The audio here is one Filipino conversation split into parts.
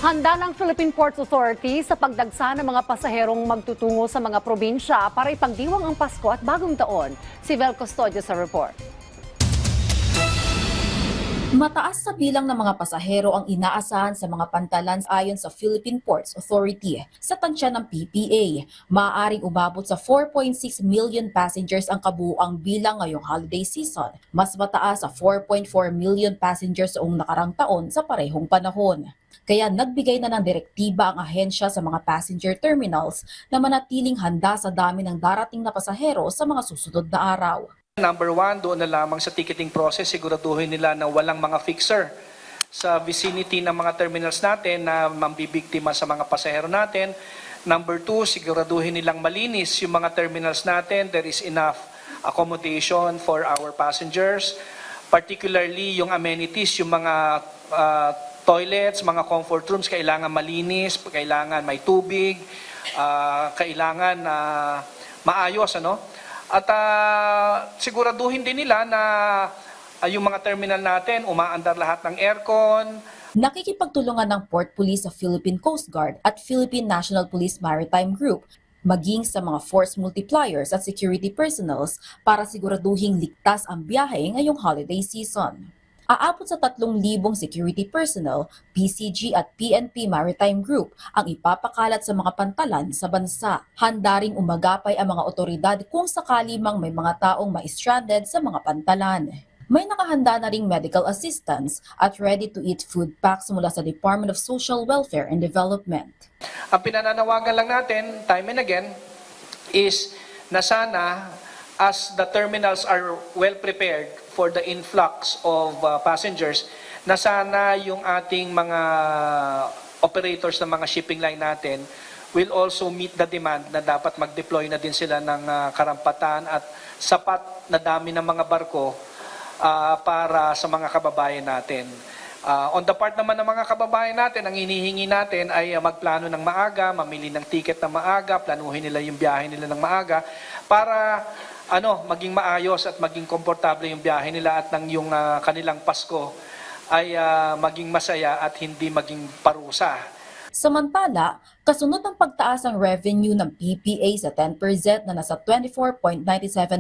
Handa ng Philippine Ports Authority sa pagdagsa ng mga pasaherong magtutungo sa mga probinsya para ipagdiwang ang Pasko at Bagong Taon. Si Vel Custodio sa report. Mataas sa bilang ng mga pasahero ang inaasahan sa mga pantalan ayon sa Philippine Ports Authority. Sa tansya ng PPA, maaaring umabot sa 4.6 million passengers ang kabuuang bilang ngayong holiday season. Mas mataas sa 4.4 million passengers noong nakarang taon sa parehong panahon. Kaya nagbigay na ng direktiba ang ahensya sa mga passenger terminals na manatiling handa sa dami ng darating na pasahero sa mga susunod na araw. Number one, doon na lamang sa ticketing process, siguraduhin nila na walang mga fixer sa vicinity ng mga terminals natin na mambibiktima sa mga pasahero natin. Number two, siguraduhin nilang malinis yung mga terminals natin. There is enough accommodation for our passengers, particularly yung amenities, yung mga toilets, mga comfort rooms, kailangan malinis, kailangan may tubig, kailangan maayos, ano? At siguraduhin din nila na yung mga terminal natin, umaandar lahat ng aircon. Nakikipagtulungan ng Port Police sa Philippine Coast Guard at Philippine National Police Maritime Group, maging sa mga force multipliers at security personnels para siguraduhing ligtas ang biyahe ngayong holiday season. Aabot sa 3,000 security personnel, PCG at PNP Maritime Group ang ipapakalat sa mga pantalan sa bansa. Handa ring umagapay ang mga otoridad kung sakali mang may mga taong ma-stranded sa mga pantalan. May nakahanda na ring medical assistance at ready-to-eat food packs mula sa Department of Social Welfare and Development. Ang pinananawagan lang natin, time and again, is na sana as the terminals are well prepared for the influx of passengers, na sana yung ating mga operators ng mga shipping line natin will also meet the demand na dapat mag-deploy na din sila ng karampatan at sapat na dami ng mga barko para sa mga kababayan natin. On the part naman ng mga kababayan natin, ang hinihingi natin ay magplano ng maaga, mamili ng ticket ng maaga, planuhin nila yung biyahe nila ng maaga para maging maayos at maging komportable yung biyahe nila at ng yung kanilang Pasko ay maging masaya at hindi maging parusa. Samantala, kasunod ng pagtaas ng revenue ng PPA sa 10% na nasa 24.97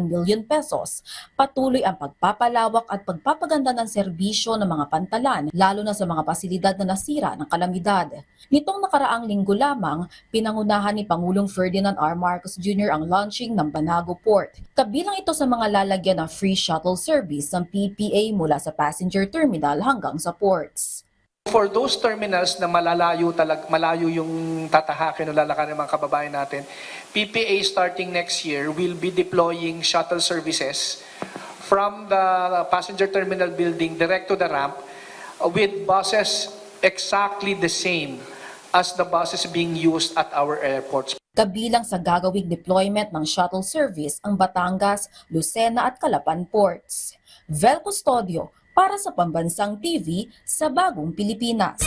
million pesos, patuloy ang pagpapalawak at pagpapaganda ng serbisyo ng mga pantalan, lalo na sa mga pasilidad na nasira ng kalamidad. Nitong nakaraang linggo lamang, pinangunahan ni Pangulong Ferdinand R. Marcos Jr. ang launching ng Banago Port. Kabilang ito sa mga lalagyan ng free shuttle service ng PPA mula sa passenger terminal hanggang sa ports. For those terminals na malayo yung tatahakin o lalakarin ng mga kababayan natin, PPA starting next year will be deploying shuttle services from the passenger terminal building direct to the ramp with buses exactly the same as the buses being used at our airports. Kabilang sa gagawing deployment ng shuttle service ang Batangas, Lucena at Calapan ports. Vel Custodio para sa Pambansang TV sa Bagong Pilipinas.